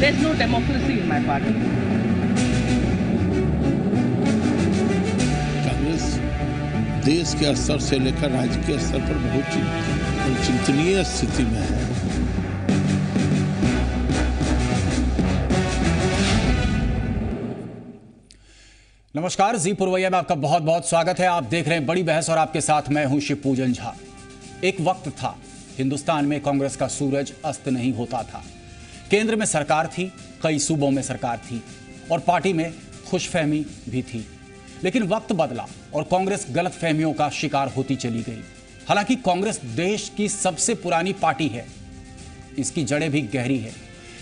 There's no democracy in my party. Congress देश के स्तर से लेकर राज्य के स्तर पर बहुत चिंतनीय स्थिति में है। नमस्कार, जी पुरवैया में आपका बहुत बहुत स्वागत है। आप देख रहे हैं बड़ी बहस और आपके साथ मैं हूं शिव पूजन झा। एक वक्त था हिंदुस्तान में कांग्रेस का सूरज अस्त नहीं होता था। केंद्र में सरकार थी, कई सूबों में सरकार थी और पार्टी में खुशफहमी भी थी। लेकिन वक्त बदला और कांग्रेस गलतफहमियों का शिकार होती चली गई। हालांकि कांग्रेस देश की सबसे पुरानी पार्टी है, इसकी जड़ें भी गहरी है।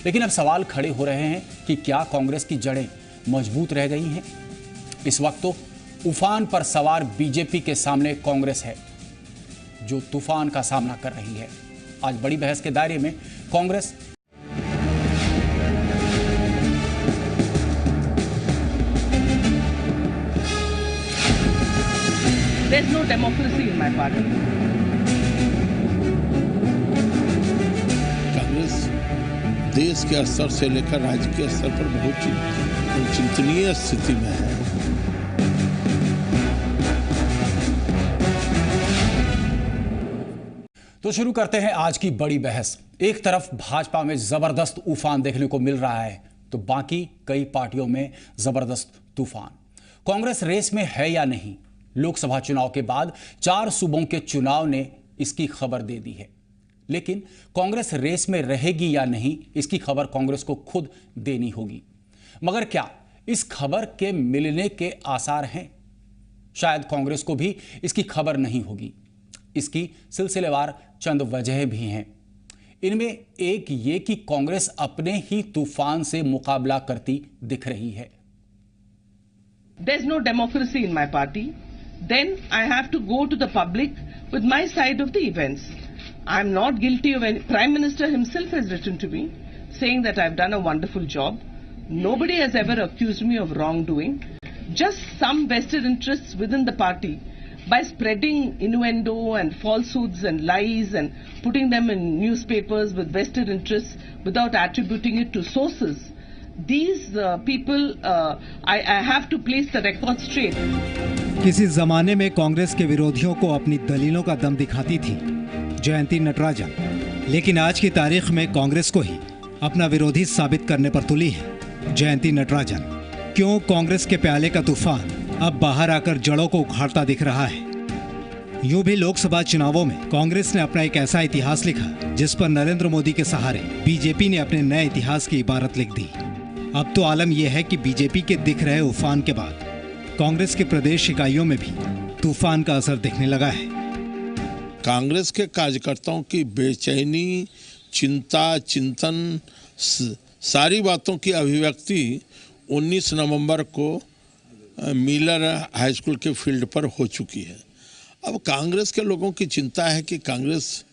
लेकिन अब सवाल खड़े हो रहे हैं कि क्या कांग्रेस की जड़ें मजबूत रह गई हैं? इस वक्त तो उफान पर सवार बीजेपी के सामने कांग्रेस है जो तूफान का सामना कर रही है। आज बड़ी बहस के दायरे में Congress There's no democracy in my party. Congress देश के स्तर से लेकर राज्य के स्तर पर बहुत चिंतनीय स्थिति में है। तो शुरू करते हैं आज की बड़ी बहस। एक तरफ भाजपा में जबरदस्त उफान देखने को मिल रहा है तो बाकी कई पार्टियों में जबरदस्त तूफान। कांग्रेस रेस में है या नहीं? लोकसभा चुनाव के बाद 4 सूबों के चुनाव ने इसकी खबर दे दी है। लेकिन कांग्रेस रेस में रहेगी या नहीं, इसकी खबर कांग्रेस को खुद देनी होगी। मगर क्या इस खबर के मिलने के आसार हैं? शायद कांग्रेस को भी इसकी खबर नहीं होगी। इसकी सिलसिलेवार चंद वजह भी हैं। इनमें एक ये कि कांग्रेस अपने ही तूफान से मुकाबला करती दिख रही है। There's no democracy in my party. Then I have to go to the public with my side of the events. I'm not guilty of any. Prime Minister himself has written to me saying that I've done a wonderful job. Nobody has ever accused me of wrongdoing. Just some vested interests within the party, by spreading innuendo and falsehoods and lies and putting them in newspapers with vested interests without attributing it to sources. These people, I have to place the record straight. किसी जमाने में कांग्रेस के विरोधियों को अपनी दलीलों का दम दिखाती थी जयंती नटराजन, लेकिन आज की तारीख में कांग्रेस को ही अपना विरोधी साबित करने पर तुली है जयंती नटराजन। क्यों कांग्रेस के प्याले का तूफान अब बाहर आकर जड़ों को उखाड़ता दिख रहा है? यूं भी लोकसभा चुनावों में कांग्रेस ने अपना एक ऐसा इतिहास लिखा जिस पर नरेंद्र मोदी के सहारे बीजेपी ने अपने नए इतिहास की इबारत लिख दी। अब तो आलम यह है कि बीजेपी के दिख रहे उफान के बाद कांग्रेस के प्रदेश इकाइयों में भी तूफान का असर दिखने लगा है। कांग्रेस के कार्यकर्ताओं की बेचैनी, चिंता, चिंतन, सारी बातों की अभिव्यक्ति 19 नवंबर को मिलर हाई स्कूल के फील्ड पर हो चुकी है। अब कांग्रेस के लोगों की चिंता है कि कांग्रेस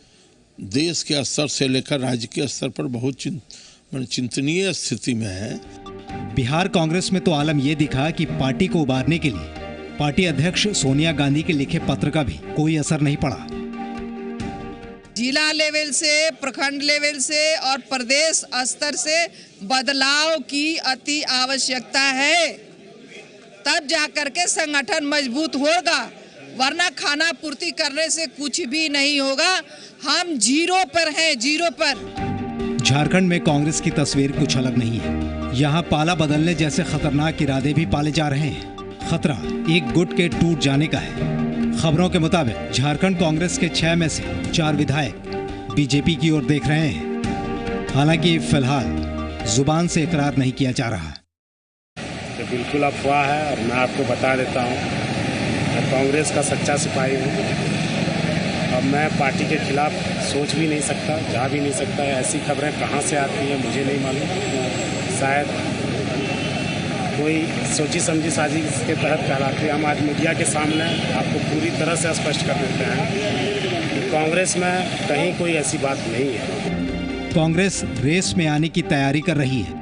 देश के स्तर से लेकर राज्य के स्तर पर बहुत चिंतनीय स्थिति में है। बिहार कांग्रेस में तो आलम यह दिखा कि पार्टी को उबारने के लिए पार्टी अध्यक्ष सोनिया गांधी के लिखे पत्र का भी कोई असर नहीं पड़ा। जिला लेवल से, प्रखंड लेवल से और प्रदेश स्तर से बदलाव की अति आवश्यकता है, तब जाकर के संगठन मजबूत होगा, वरना खाना पूर्ति करने से कुछ भी नहीं होगा। हम जीरो पर हैं, जीरो पर। झारखंड में कांग्रेस की तस्वीर कुछ अलग नहीं है। यहाँ पाला बदलने जैसे खतरनाक इरादे भी पाले जा रहे हैं। खतरा एक गुट के टूट जाने का है। खबरों के मुताबिक झारखंड कांग्रेस के 6 में से 4 विधायक बीजेपी की ओर देख रहे हैं। हालांकि फिलहाल जुबान से इकरार नहीं किया जा रहा। तो बिल्कुल अफवाह है और मैं आपको बता देता हूँ, मैं कांग्रेस का सच्चा सिपाही हूँ। अब मैं पार्टी के खिलाफ सोच भी नहीं सकता, जा भी नहीं सकता। ऐसी खबरें कहाँ से आती हैं मुझे नहीं मालूम। शायद कोई सोची समझी साजिश के तहत कहलाती है। हम आज मीडिया के सामने आपको पूरी तरह से स्पष्ट कर देते हैं कि कांग्रेस में कहीं कोई ऐसी बात नहीं है। कांग्रेस रेस में आने की तैयारी कर रही है,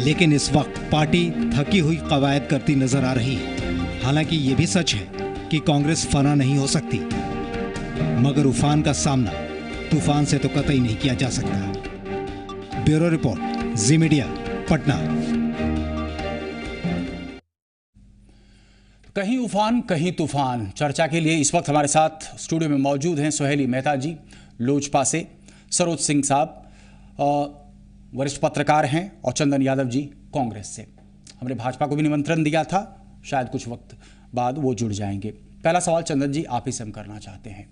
लेकिन इस वक्त पार्टी थकी हुई कवायद करती नजर आ रही है। हालांकि ये भी सच है कि कांग्रेस फना नहीं हो सकती, मगर उफान का सामना तूफान से तो कतई नहीं किया जा सकता। ब्यूरो रिपोर्ट, जी मीडिया, पटना। कहीं उफान कहीं तूफान, चर्चा के लिए इस वक्त हमारे साथ स्टूडियो में मौजूद हैं सोहेली मेहता जी लोजपा से, सरोज सिंह साहब वरिष्ठ पत्रकार हैं, और चंदन यादव जी कांग्रेस से। हमने भाजपा को भी निमंत्रण दिया था, शायद कुछ वक्त बाद वो जुड़ जाएंगे। पहला सवाल चंदन जी आप ही से हम करना चाहते हैं।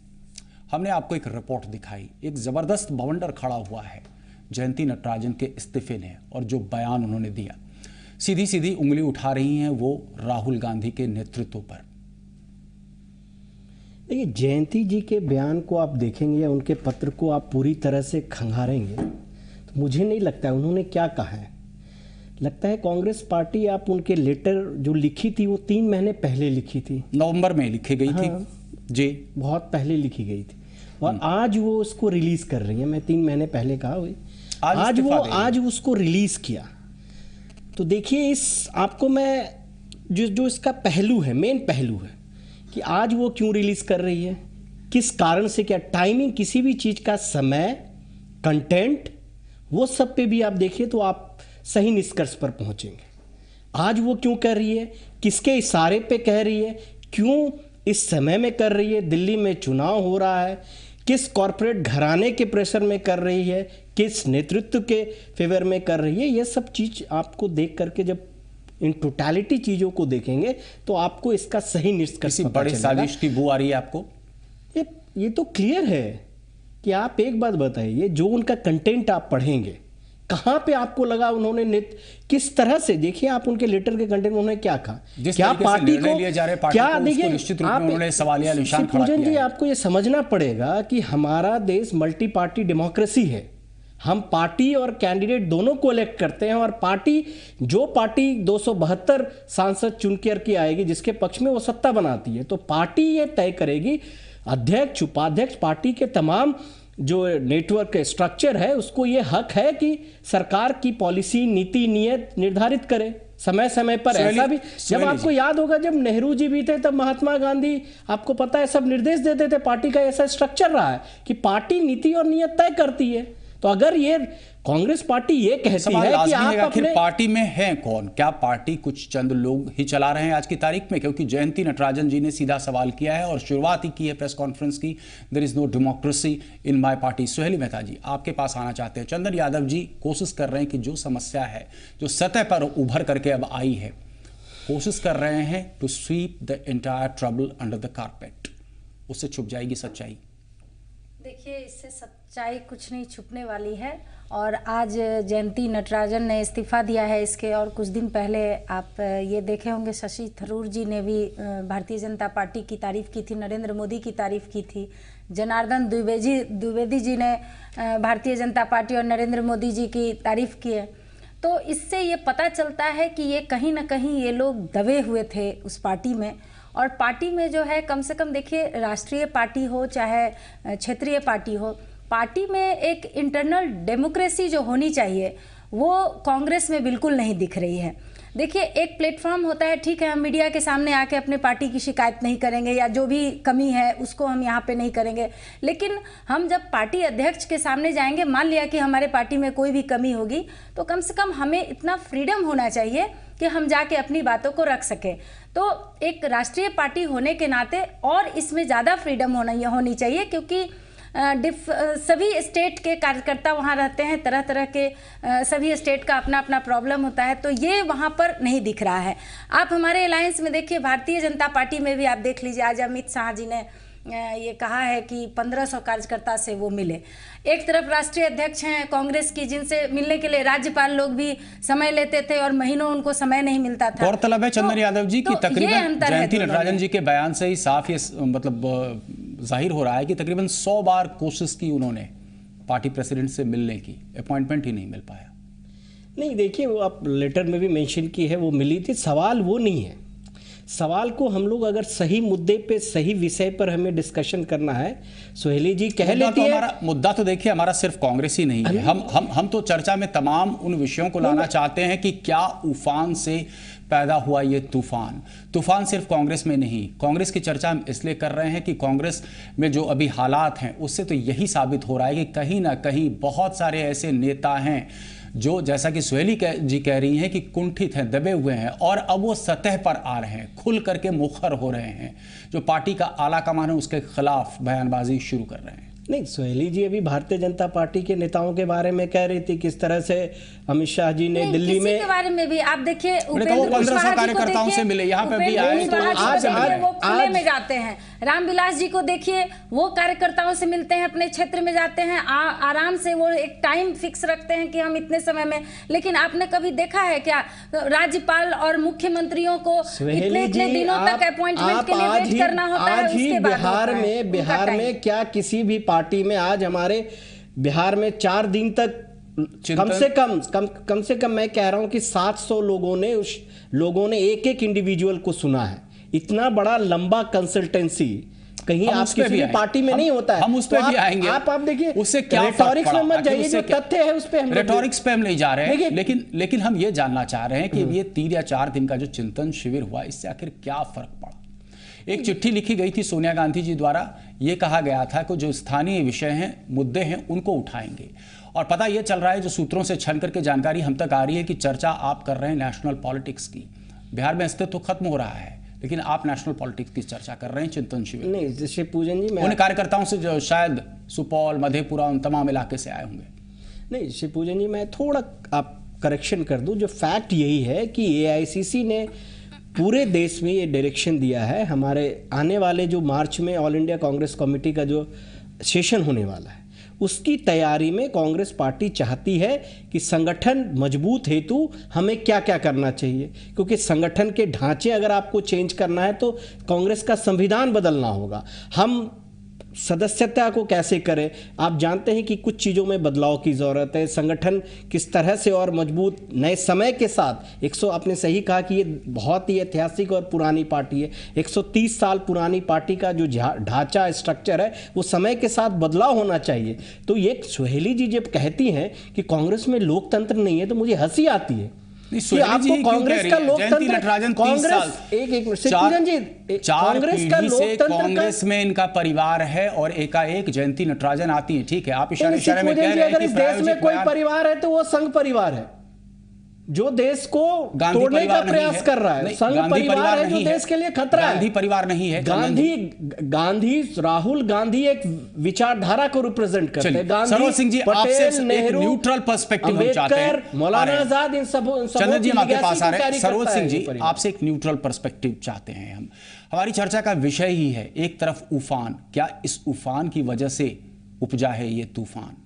हमने आपको एक रिपोर्ट दिखाई, एक ज़बरदस्त बवंडर खड़ा हुआ है जयंती नटराजन के इस्तीफे ने, और जो बयान उन्होंने दिया, सीधी सीधी उंगली उठा रही हैं वो राहुल गांधी के नेतृत्व पर। देखिए, जयंती जी के बयान को आप देखेंगे या उनके पत्र को आप पूरी तरह से खंगारेंगे तो मुझे नहीं लगता है उन्होंने क्या कहा है। लगता है कांग्रेस पार्टी, आप उनके लेटर जो लिखी थी वो 3 महीने पहले लिखी थी, नवंबर में लिखी गई थी जी, बहुत पहले लिखी गई थी, और आज वो उसको रिलीज कर रही है। मैं 3 महीने पहले कहा हुई, आज उसको रिलीज किया। तो देखिए, इस आपको मैं जो इसका पहलू है, मेन पहलू है कि आज वो क्यों रिलीज कर रही है, किस कारण से, क्या टाइमिंग, किसी भी चीज का समय, कंटेंट, वो सब पे भी आप देखिए तो आप सही निष्कर्ष पर पहुंचेंगे। आज वो क्यों कर रही है, किसके इशारे पे कह रही है, क्यों इस समय में कर रही है, दिल्ली में चुनाव हो रहा है, किस कॉरपोरेट घराने के प्रेशर में कर रही है, किस नेतृत्व के फेवर में कर रही है, ये सब चीज आपको देख करके जब इन टोटलिटी चीजों को देखेंगे तो आपको इसका सही निष्कर्ष पता बड़ी साजिश की बू आ रही है आपको। ये तो क्लियर है कि आप एक बात बताइए, जो उनका कंटेंट आप पढ़ेंगे, कहां पे आपको लगा उन्होंने किस तरह से, देखिए आप उनके लेटर के कंटेंट में उन्होंने क्या कहा, क्या पार्टी को क्या, देखिए आपको ये समझना पड़ेगा कि हमारा देश मल्टी पार्टी डेमोक्रेसी है। हम पार्टी और कैंडिडेट दोनों को इलेक्ट करते हैं, और जो पार्टी 272 सांसद चुन के आएगी जिसके पक्ष में वो सत्ता बनाती है, तो पार्टी ये तय करेगी, अध्यक्ष उपाध्यक्ष पार्टी के तमाम जो नेटवर्क स्ट्रक्चर है उसको ये हक है कि सरकार की पॉलिसी, नीति, नियत निर्धारित करे समय समय पर। ऐसा भी जब आपको याद होगा, जब नेहरू जी भी थे तब महात्मा गांधी, आपको पता है, सब निर्देश देते थे। पार्टी का ऐसा स्ट्रक्चर रहा है कि पार्टी नीति और नियत तय करती है। तो अगर ये कांग्रेस पार्टी ये कहती है कि आप अपने पार्टी में हैं कौन, क्या पार्टी कुछ चंद लोग ही चला रहे हैं आज की तारीख में? क्योंकि जयंती नटराजन जी ने सीधा सवाल किया है और शुरुआत ही की है प्रेस कॉन्फ्रेंस की, there is no democracy in my party. Soheli Mehta ji आपके पास आना चाहते हैं। चंदन यादव जी कोशिश कर रहे हैं कि जो समस्या है, जो सतह पर उभर करके अब आई है, कोशिश कर रहे हैं to sweep the entire trouble under the carpet. उससे छुप जाएगी सच्चाई। देखिए, इससे सच्चाई कुछ नहीं छुपने वाली है। और आज जयंती नटराजन ने इस्तीफा दिया है, इसके और कुछ दिन पहले आप ये देखे होंगे शशि थरूर जी ने भी भारतीय जनता पार्टी की तारीफ की थी, नरेंद्र मोदी की तारीफ की थी, जनार्दन द्विवेदी जी ने भारतीय जनता पार्टी और नरेंद्र मोदी जी की तारीफ की है। तो इससे ये पता चलता है कि ये कहीं ना कहीं ये लोग दबे हुए थे उस पार्टी में। और पार्टी में जो है, कम से कम देखिए, राष्ट्रीय पार्टी हो चाहे क्षेत्रीय पार्टी हो, पार्टी में एक इंटरनल डेमोक्रेसी जो होनी चाहिए वो कांग्रेस में बिल्कुल नहीं दिख रही है। देखिए, एक प्लेटफॉर्म होता है, ठीक है, हम मीडिया के सामने आके अपने पार्टी की शिकायत नहीं करेंगे या जो भी कमी है उसको हम यहाँ पे नहीं करेंगे, लेकिन हम जब पार्टी अध्यक्ष के सामने जाएंगे, मान लिया कि हमारे पार्टी में कोई भी कमी होगी, तो कम से कम हमें इतना फ्रीडम होना चाहिए कि हम जाके अपनी बातों को रख सकें। तो एक राष्ट्रीय पार्टी होने के नाते और इसमें ज़्यादा फ्रीडम होनी चाहिए, क्योंकि सभी स्टेट के कार्यकर्ता वहाँ रहते हैं, तरह तरह के सभी स्टेट का अपना अपना प्रॉब्लम होता है, तो ये वहाँ पर नहीं दिख रहा है। आप हमारे अलायंस में देखिए, भारतीय जनता पार्टी में भी आप देख लीजिए, आज अमित शाह जी ने ये कहा है कि 1500 कार्यकर्ता से वो मिले। एक तरफ राष्ट्रीय अध्यक्ष हैं कांग्रेस की, जिनसे मिलने के लिए राज्यपाल लोग भी समय लेते थे और महीनों उनको समय नहीं मिलता था। गौरतलब है चंदन यादव जी की तकरीबन जयंती नटराजन जी के बयान से ही साफ ये मतलब जाहिर हो रहा है कि तकरीबन 100 बार कोशिश की उन्होंने पार्टी प्रेसिडेंट से मिलने की, अपॉइंटमेंट ही नहीं मिल पाया। नहीं, देखिए, वो आप लेटर में भी मेंशन की है, वो मिली थी। सवाल वो नहीं है। सवाल को हम लोग अगर सही मुद्दे पे, सही विषय पर हमें डिस्कशन करना है, सोहेली जी कह लेती है। मुद्दा तो देखिए हमारा सिर्फ कांग्रेस ही नहीं है, हम तो चर्चा में तमाम उन विषयों को लाना चाहते हैं कि क्या उफान से पैदा हुआ ये तूफान सिर्फ कांग्रेस में नहीं। कांग्रेस की चर्चा हम इसलिए कर रहे हैं कि कांग्रेस में जो अभी हालात हैं उससे तो यही साबित हो रहा है कि कहीं ना कहीं बहुत सारे ऐसे नेता हैं जो जैसा कि सुहेली जी कह रही हैं कि कुंठित हैं, दबे हुए हैं और अब वो सतह पर आ रहे हैं, खुल करके मुखर हो रहे हैं। जो पार्टी का आला कमान है उसके खिलाफ बयानबाजी शुरू कर रहे हैं। नहीं, सुहेली जी अभी भारतीय जनता पार्टी के नेताओं के बारे में कह रही थी, किस तरह से अमित शाह जी ने दिल्ली में के बारे में भी आप देखिए, 1500 कार्यकर्ताओं से मिले, यहाँ पे भी आए तो आज वो खुले में जाते हैं। रामविलास जी को देखिए, वो कार्यकर्ताओं से मिलते हैं, अपने क्षेत्र में जाते हैं, आराम से वो एक टाइम फिक्स रखते हैं कि हम इतने समय में। लेकिन आपने कभी देखा है क्या राज्यपाल और मुख्यमंत्रियों को इतने दिनों तक अपॉइंटमेंट के लिए वेट करना होता है? उसके बाद बिहार में क्या किसी भी पार्टी में आज हमारे बिहार में 4 दिन तक कम से कम मैं कह रहा हूं कि 700 लोगों ने एक इंडिविजुअल को सुना है। इतना बड़ा लंबा कंसल्टेंसी कहीं आप किसी भी पार्टी में नहीं होता है। हम उस पे भी आएंगे। आप देखिए, उससे क्या रेटोरिक्स में मत जाइए, जो तथ्य है उस पे हम रेटोरिक्स पे हम नहीं जा रहे हैं, लेकिन हम ये जानना चाह रहे हैं कि ये 3 या 4 दिन का जो चिंतन शिविर हुआ, इससे आखिर क्या फर्क पड़ा। एक चिट्ठी लिखी गई थी सोनिया गांधी जी द्वारा, यह कहा गया था कि जो स्थानीय विषय हैं, मुद्दे हैं, उनको उठाएंगे। और पता यह चल रहा है, जो सूत्रों से छन करके जानकारी हम तक आ रही है कि चर्चा आप कर रहे हैं नेशनल पॉलिटिक्स की। बिहार में अस्तित्व खत्म हो रहा है, लेकिन आप नेशनल पॉलिटिक्स की चर्चा कर रहे हैं चिंतन शिविर। नहीं, जैसे पूजन जी, उन कार्यकर्ताओं से जो शायद सुपौल, मधेपुरा, उन तमाम इलाके से आए होंगे। नहीं शिवपूजन जी, मैं थोड़ा आप करेक्शन कर दूं। जो फैक्ट यही है कि एआईसीसी ने पूरे देश में ये डायरेक्शन दिया है। हमारे आने वाले जो मार्च में ऑल इंडिया कांग्रेस कमेटी का जो सेशन होने वाला है, उसकी तैयारी में कांग्रेस पार्टी चाहती है कि संगठन मजबूत हेतु हमें क्या क्या करना चाहिए, क्योंकि संगठन के ढांचे अगर आपको चेंज करना है तो कांग्रेस का संविधान बदलना होगा। हम सदस्यता को कैसे करें, आप जानते हैं कि कुछ चीज़ों में बदलाव की ज़रूरत है। संगठन किस तरह से और मजबूत नए समय के साथ, आपने सही कहा कि ये बहुत ही ऐतिहासिक और पुरानी पार्टी है। 130 साल पुरानी पार्टी का जो ढांचा स्ट्रक्चर है वो समय के साथ बदलाव होना चाहिए। तो ये सुहेली जी जब कहती हैं कि कांग्रेस में लोकतंत्र नहीं है तो मुझे हंसी आती है कि आपको कांग्रेस का लोकतंत्र, कांग्रेस में इनका परिवार है और एकाएक जयंती नटराजन आती है। ठीक है, आप इशारे में कह रहे हैं कि इस देश में कोई परिवार है तो वो संघ परिवार है, जो देश को तोड़ने का प्रयास कर रहा है। संघ परिवार है जो देश के लिए खतरा है। गांधी परिवार नहीं है। गांधी राहुल गांधी एक विचारधारा को रिप्रेजेंट करते हैं। गांधी, सरोज सिंह जी, पटेल, नेहरू, न्यूट्रल पर्सपेक्टिव हम चाहते हैं। मौलाना आजाद, इन सब चंद्र जी हम आपके पास आ रहे हैं। सरोज सिंह जी, आपसे एक न्यूट्रल पर्सपेक्टिव चाहते हैं हम। हमारी चर्चा का विषय ही है एक तरफ उफान, क्या इस उफान की वजह से उपजा है ये तूफान,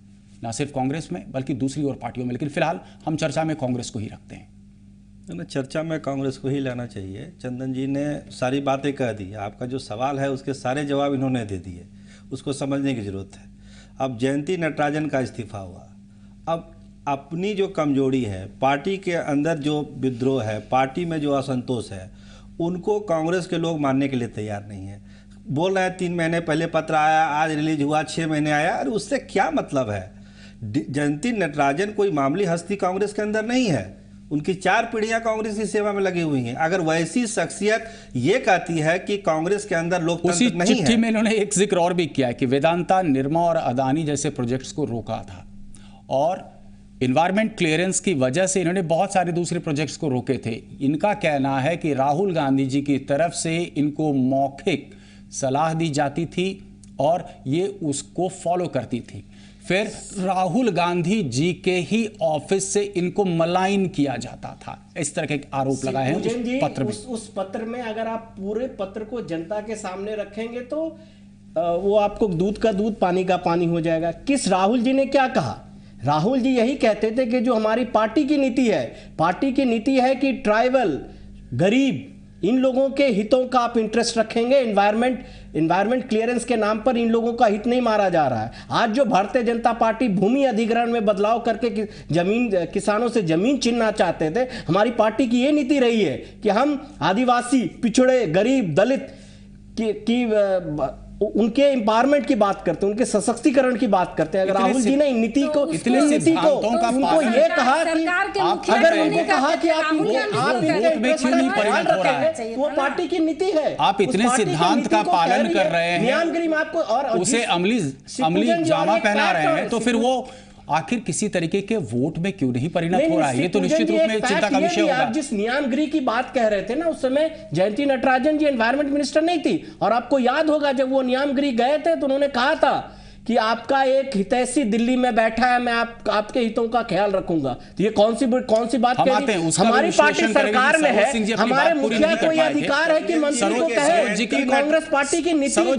ना सिर्फ कांग्रेस में बल्कि दूसरी और पार्टियों में। लेकिन फिलहाल हम चर्चा में कांग्रेस को ही रखते हैं। चर्चा में कांग्रेस को ही लाना चाहिए। चंदन जी ने सारी बातें कह दी, आपका जो सवाल है उसके सारे जवाब इन्होंने दे दिए, उसको समझने की ज़रूरत है। अब जयंती नटराजन का इस्तीफा हुआ, अब अपनी जो कमजोरी है, पार्टी के अंदर जो विद्रोह है, पार्टी में जो असंतोष है, उनको कांग्रेस के लोग मानने के लिए तैयार नहीं है। बोल रहे हैं 3 महीने पहले पत्र आया, आज रिलीज हुआ, 6 महीने आया, अरे उससे क्या मतलब है। जयंती नटराजन कोई मामूली हस्ती कांग्रेस के अंदर नहीं है, उनकी 4 पीढ़ियां कांग्रेस की सेवा में लगी हुई हैं। अगर वैसी शख्सियत ये कहती है कि कांग्रेस के अंदर लोकतंत्र नहीं है। चिट्ठी में इन्होंने एक जिक्र और भी किया है कि वेदांता, निर्मा और अदानी जैसे प्रोजेक्ट्स को रोका था और इन्वायरमेंट क्लियरेंस की वजह से इन्होंने बहुत सारे दूसरे प्रोजेक्ट्स को रोके थे। इनका कहना है कि राहुल गांधी जी की तरफ से इनको मौखिक सलाह दी जाती थी और ये उसको फॉलो करती थी। फिर राहुल गांधी जी के ही ऑफिस से इनको मलाइन किया जाता था, इस तरह के आरोप लगाए हैं उस पत्र में। उस पत्र में अगर आप पूरे पत्र को जनता के सामने रखेंगे तो वो आपको दूध का दूध, पानी का पानी हो जाएगा। किस राहुल जी ने क्या कहा? राहुल जी यही कहते थे कि जो हमारी पार्टी की नीति है, पार्टी की नीति है कि ट्राइबल, गरीब, इन लोगों के हितों का आप इंटरेस्ट रखेंगे। इन्वायरमेंट क्लियरेंस के नाम पर इन लोगों का हित नहीं मारा जा रहा है। आज जो भारतीय जनता पार्टी भूमि अधिग्रहण में बदलाव करके किसानों से जमीन छीनना चाहते थे, हमारी पार्टी की ये नीति रही है कि हम आदिवासी, पिछड़े, गरीब, दलित उनके एम्पावरमेंट की बात करते हैं, उनके सशक्तिकरण की बात करते हैं। अगर राहुल जी ने नीति को उनको ये कहा कि अगर उनको कहा कि आप वो पार्टी की नीति है, आप इतने सिद्धांत का पालन कर रहे हैं, आपको और उसे अमली जामा पहना रहे हैं, तो फिर वो आखिर किसी तरीके के वोट में क्यों नहीं परिणत हो रहा है? ये तो निश्चित रूप में चिंता का विषय होगा। आप जिस नियामगिरी की बात कह रहे थे ना, उस समय जयंती नटराजन जी एनवायरमेंट मिनिस्टर नहीं थी, और आपको याद होगा जब वो नियामगिरी गए थे तो उन्होंने कहा था कि आपका एक हितैषी दिल्ली में बैठा है, मैं आपके हितों का ख्याल रखूंगा। तो ये कौन सी बात कह रही? हमारी पार्टी सरकार में है, हमारे मुखिया को यह अधिकार है कि मंत्री को कहे कि कांग्रेस पार्टी की नीति को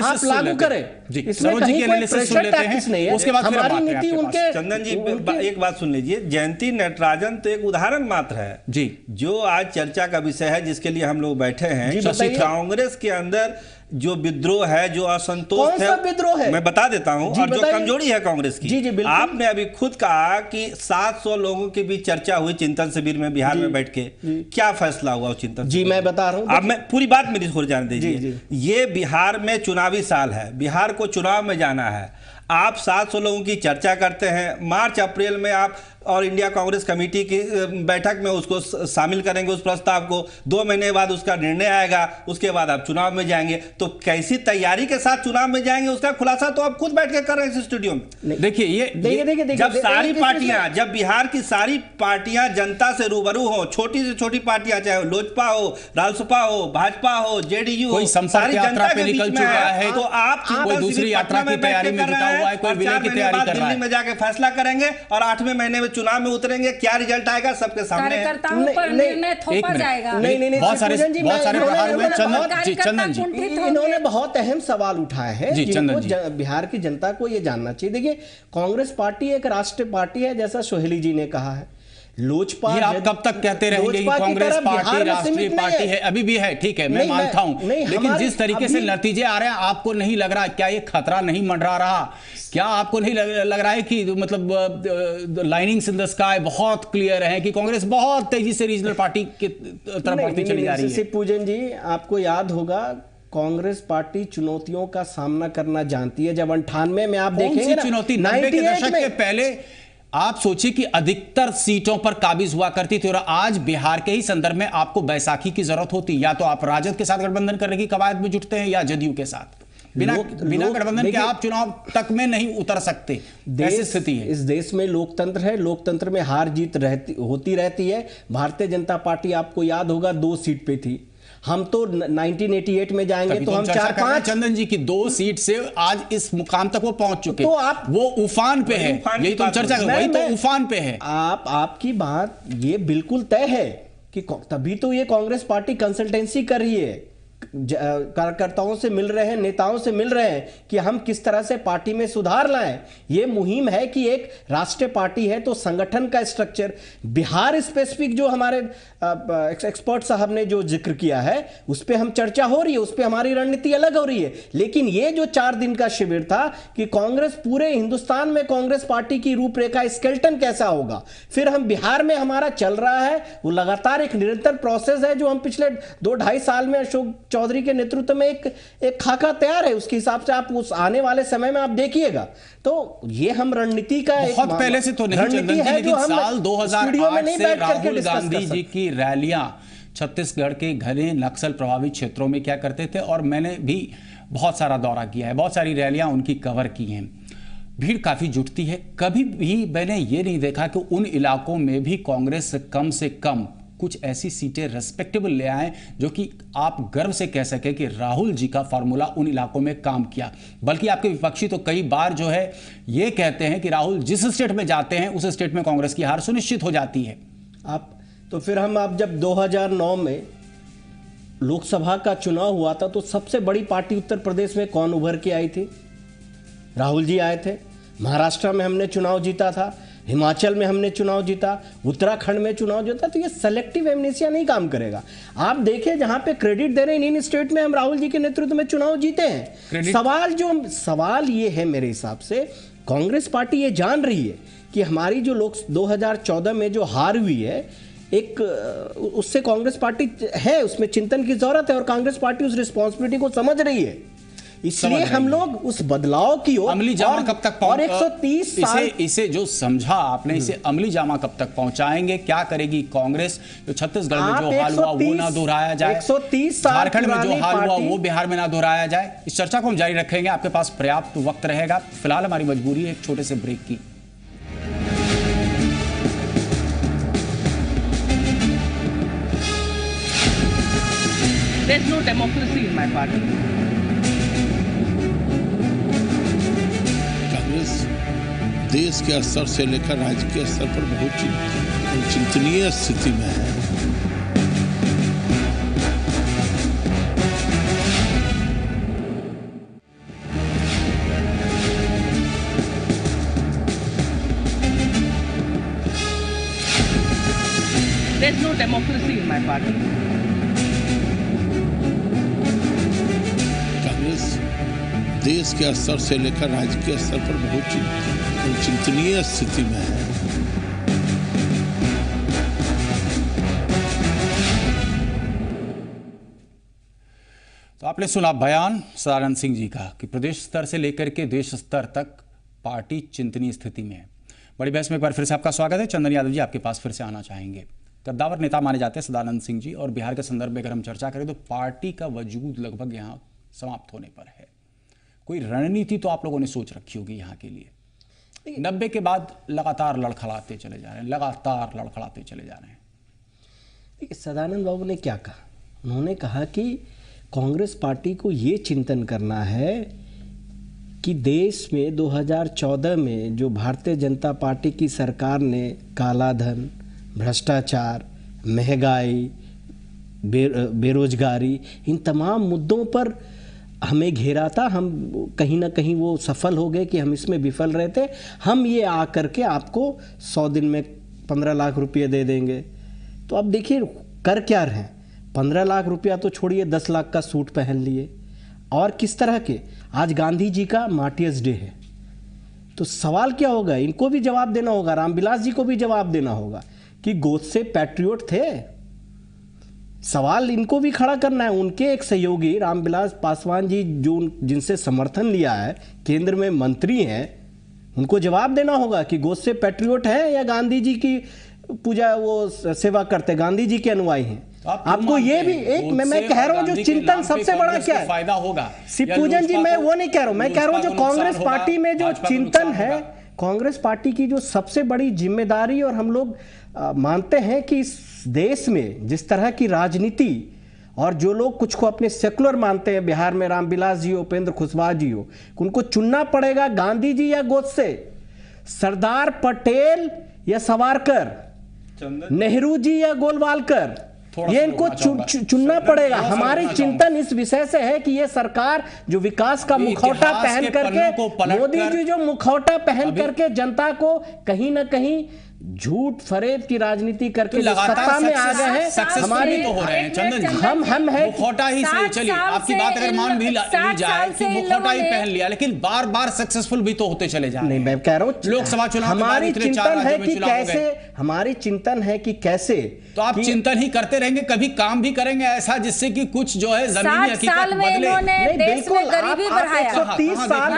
आप लागू करें। इसमें कहीं कोई प्रेशर टैक्स नहीं है, हमारी नीति उनके। चंदन जी एक बात सुन लीजिए, जयंती नटराजन तो एक उदाहरण मात्र है जी, जो आज चर्चा का विषय है, जिसके लिए हम लोग बैठे हैं। कांग्रेस के अंदर जो विद्रोह है, जो असंतोष है, विद्रोह है मैं बता देता हूं, और जो कमजोरी है कांग्रेस की। जी, आपने अभी खुद कहा कि 700 लोगों की भी चर्चा हुई चिंतन शिविर में बिहार में बैठ के, क्या फैसला हुआ उस चिंतन? जी मैं बता रहा हूं, अब मैं पूरी बात मेरी थोड़ी जान दीजिए। ये बिहार में चुनावी साल है, बिहार को चुनाव में जाना है। आप 700 लोगों की चर्चा करते हैं, मार्च अप्रैल में आप और इंडिया कांग्रेस कमेटी की बैठक में उसको शामिल करेंगे, उस प्रस्ताव को 2 महीने बाद उसका निर्णय आएगा, उसके बाद आप चुनाव में जाएंगे। तो कैसी तैयारी के साथ चुनाव में जाएंगे उसका खुलासा तो आप खुद बैठ के कर रहे हैं इस स्टूडियो में। देखिए जब सारी पार्टियां, जब बिहार की सारी पार्टियां जनता से रूबरू हो, छोटी से छोटी पार्टियां, चाहे लोजपा हो, रालोसपा हो, भाजपा हो, जेडीयू हो, सारी जनता के बीच में है, तो आप कोई दूसरी यात्रा की तैयारी में जुटा हुआ है, कोई विलय की तैयारी कर रहा है, दिल्ली में जाके फैसला करेंगे और 8वें महीने में चुनाव में उतरेंगे, क्या रिजल्ट आएगा सबके सामने है। चंदन जी इन्होंने बहुत अहम सवाल उठाया है, जिनको बिहार की जनता को ये जानना चाहिए। देखिए कांग्रेस पार्टी एक राष्ट्रीय पार्टी है, जैसा सोहेली जी ने कहा है। लोजपा, ये आप कब तक कहते रहेंगे कि कांग्रेस पार्टी राष्ट्रीय पार्टी है? अभी भी है, ठीक है, मैं मानता हूं, लेकिन जिस तरीके से नतीजे आ रहे हैं, आपको नहीं लग रहा क्या ये खतरा नहीं मंडरा रहा? क्या आपको नहीं लग रहा है कि मतलब लाइनिंग्स इन द स्काई बहुत क्लियर है कि कांग्रेस बहुत तेजी से रीजनल पार्टी की तरफ बढ़ती चली जा रही है? पूजन जी, आपको याद होगा कांग्रेस पार्टी चुनौतियों का सामना करना जानती है। जब 98 में आप देखेंगे चुनौती 90 के दशक के पहले आप सोचिए कि अधिकतर सीटों पर काबिज हुआ करती थी, और आज बिहार के ही संदर्भ में आपको बैसाखी की जरूरत होती, या तो आप राजद के साथ गठबंधन करने की कवायद में जुटते हैं या जदयू के साथ। बिना गठबंधन के आप चुनाव तक में नहीं उतर सकते, ऐसी स्थिति है। इस देश में लोकतंत्र है, लोकतंत्र में हार जीत होती रहती है। भारतीय जनता पार्टी आपको याद होगा 2 सीट पे थी, हम तो 1988 में जाएंगे तो हम 4-5 चंदन जी की 2 सीट से आज इस मुकाम तक वो पहुंच चुके, तो आप वो उफान पे है, यही तो चर्चा कर, वही तो उफान पे है। आपकी बात ये बिल्कुल तय है कि तभी तो ये कांग्रेस पार्टी कंसल्टेंसी कर रही है, कार्यकर्ताओं से मिल रहे हैं, नेताओं से मिल रहे हैं कि हम किस तरह से पार्टी में सुधार लाएं। ये मुहिम है कि एक राष्ट्रीय पार्टी है तो संगठन का स्ट्रक्चर, बिहार स्पेसिफिक जो हमारे एक्सपर्ट साहब ने जो जिक्र किया है उस पर हम चर्चा हो रही है, उस पर हमारी रणनीति अलग हो रही है। लेकिन ये जो 4 दिन का शिविर था कि कांग्रेस पूरे हिंदुस्तान में कांग्रेस पार्टी की रूपरेखा स्केलेटन कैसा होगा, फिर हम बिहार में हमारा चल रहा है, वो लगातार एक निरंतर प्रोसेस है जो हम पिछले 2-2.5 साल में अशोक चौधरी के नेतृत्व में एक खाका तैयार है, उसके हिसाब से आप उस आने वाले समय में आप देखिएगा। तो ये हम रणनीति का बहुत पहले से तो नहीं चंदन जी, लेकिन साल 2008 से राहुल गांधी जी की रैलियां छत्तीसगढ़ के घने नक्सल प्रभावित क्षेत्रों में क्या करते थे, और मैंने भी बहुत सारा दौरा किया है, बहुत सारी रैलियां उनकी कवर की हैं। भीड़ काफी जुटती है, कभी भी मैंने ये नहीं देखा कि उन इलाकों में भी कांग्रेस कम से कम कुछ ऐसी सीटें रेस्पेक्टेबल ले आए जो कि आप गर्व से कह सके कि राहुल जी का फार्मूला उन इलाकों में काम किया। बल्कि आपके विपक्षी तो कई बार जो है ये कहते हैं कि राहुल जिस स्टेट में जाते हैं उस स्टेट में कांग्रेस की हार सुनिश्चित हो जाती है। आप तो फिर आप जब 2009 में लोकसभा का चुनाव हुआ था तो सबसे बड़ी पार्टी उत्तर प्रदेश में कौन उभर के आई थी? राहुल जी आए थे। महाराष्ट्र में हमने चुनाव जीता था, हिमाचल में हमने चुनाव जीता, उत्तराखंड में चुनाव जीता। तो ये सेलेक्टिव एमनेसिया नहीं काम करेगा। आप देखिए जहां पे क्रेडिट दे रहे हैं, इन स्टेट में हम राहुल जी के नेतृत्व में चुनाव जीते हैं। सवाल ये है मेरे हिसाब से, कांग्रेस पार्टी ये जान रही है कि हमारी जो 2014 में जो हार हुई है, एक उससे कांग्रेस पार्टी है, उसमें चिंतन की जरूरत है, और कांग्रेस पार्टी उस रिस्पॉन्सिबिलिटी को समझ रही है। इसलिए हम लोग उस बदलाव की ओर अमली जामा कब तक और 130 साल इसे जो समझा आपने, इसे अमली जामा कब तक पहुंचाएंगे? क्या करेगी कांग्रेस? जो छत्तीसगढ़ में जो हाल हुआ वो ना दोहराया जाए, 130 साल झारखंड में जो हाल हुआ वो बिहार में ना दोहराया जाए। इस चर्चा को हम जारी रखेंगे, आपके पास पर्याप्त वक्त रहेगा। फिलहाल हमारी मजबूरी है एक छोटे से ब्रेक की। There's no democracy in my party. Congress देश के स्तर से लेकर राज्य के स्तर पर बहुत चिंतनीय स्थिति में है। There's no democracy in my party. Congress देश के स्तर से लेकर राज्य के स्तर पर बहुत चिंतनीय स्थिति में है। तो आपने सुना बयान सदानंद सिंह जी का कि प्रदेश स्तर से लेकर के देश स्तर तक पार्टी चिंतनीय स्थिति में है। बड़ी बहस में एक बार फिर से आपका स्वागत है। चंदन यादव जी, आपके पास फिर से आना चाहेंगे। कद्दावर नेता माने जाते हैं सदानंद सिंह जी, और बिहार के संदर्भ में अगर हम चर्चा करें तो पार्टी का वजूद लगभग यहाँ समाप्त होने पर है। कोई रणनीति तो आप लोगों ने सोच रखी होगी यहाँ के लिए। 90 के बाद लगातार लड़खड़ाते चले जा रहे हैं, लगातार लड़खड़ाते चले जा रहे हैं। देखिए, सदानंद बाबू ने क्या कहा? उन्होंने कहा कि कांग्रेस पार्टी को ये चिंतन करना है कि देश में 2014 में जो भारतीय जनता पार्टी की सरकार ने काला धन, भ्रष्टाचार, महंगाई, बेरोजगारी, इन तमाम मुद्दों पर हमें घेरा था। हम कहीं ना कहीं वो सफल हो गए कि हम इसमें विफल रहे थे। हम ये आ करके आपको 100 दिन में 15 लाख रुपये दे देंगे। तो अब देखिए कर क्या रहे हैं। 15 लाख रुपया तो छोड़िए, 10 लाख का सूट पहन लिए। और किस तरह के, आज गांधी जी का मार्टियर्स डे है, तो सवाल क्या होगा? इनको भी जवाब देना होगा, रामविलास जी को भी जवाब देना होगा कि गोडसे पैट्रियोट थे। सवाल इनको भी खड़ा करना है। उनके एक सहयोगी रामविलास पासवान जी, जो जिनसे समर्थन लिया है, केंद्र में मंत्री हैं, उनको जवाब देना होगा कि गोडसे पैट्रियोट है या गांधी जी की पूजा वो सेवा करते, गांधी जी के अनुयायी हैं। आपको ये भी एक मैं कह रहा हूं, जो चिंतन सबसे बड़ा क्या है, फायदा होगा शिवपूजन जी, मैं वो नहीं कह रहा हूं। मैं कह रहा हूं जो कांग्रेस पार्टी में जो चिंतन है, कांग्रेस पार्टी की जो सबसे बड़ी जिम्मेदारी, और हम लोग मानते हैं कि इस देश में जिस तरह की राजनीति, और जो लोग कुछ को अपने सेकुलर मानते हैं, बिहार में रामविलास जी हो, उपेंद्र कुशवाहा जी हो, उनको चुनना पड़ेगा गांधी जी या गोडसे, सरदार पटेल या सावरकर, नेहरू जी या गोलवालकर, ये इनको चुनना पड़ेगा। हमारी चिंतन इस विषय से है कि ये सरकार जो विकास का मुखौटा पहन करके, मोदी जी जो मुखौटा पहन करके जनता को कहीं ना कहीं झूठ फरेब की राजनीति करके तो सत्ता में आ गए हैं। हमारी तो हो रहे हैं चंदन जी, हम है मुखौटा ही से, चलिए आपकी बात अगर मान भी ली जाए कि मुखौटा ही पहन लिया, लेकिन बार बार सक्सेसफुल भी तो होते चले जा रहे हैं। नहीं, मैं कह रहा हूं लोकसभा चुनाव हमारी चिंतन है कि कैसे, हमारी चिंतन है कि कैसे, तो आप चिंतन ही करते रहेंगे, कभी काम भी करेंगे ऐसा जिससे कि कुछ जो है जमीनी हकीकत बदले। नहीं, बिल्कुल, आप 130 साल,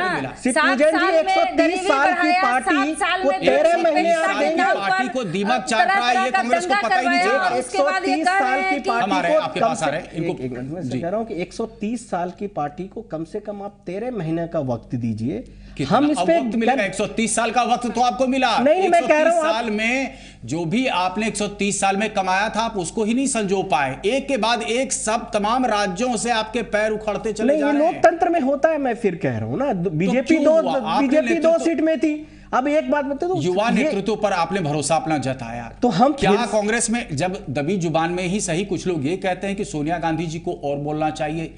शिवपूजन जी 130 साल की पार्टी को 13 महीने आप देंगे। पार्टी को दीमक चाट रहा है, ये कांग्रेस को पता ही नहीं चल रहा। 130 साल की पार्टी को, आपके पास आ रहे हैं इनको, एक मिनट में कह रहा हूं कि 130 साल की पार्टी को कम से कम आप 13 महीने का वक्त दीजिए। हम इस पे वक्त मिलेगा। 130 साल का वक्त तो आपको मिला। नहीं, मैं कह रहा हूं साल में जो भी आपने 130 साल में कमाया था, आप उसको ही नहीं संजो पाए। एक के बाद एक सब तमाम राज्यों से आपके पैर उखड़ते चले जा रहे हैं। लोकतंत्र में होता है, मैं फिर कह रहा हूं ना। बीजेपी दो सीट में थी। अब एक बात बता दो, युवा नेतृत्व पर आपने भरोसा अपना जताया, तो हम क्या कांग्रेस में जब दबी जुबान में ही सही कुछ लोग ये कहते हैं कि सोनिया गांधी जी को और बोलना चाहिए,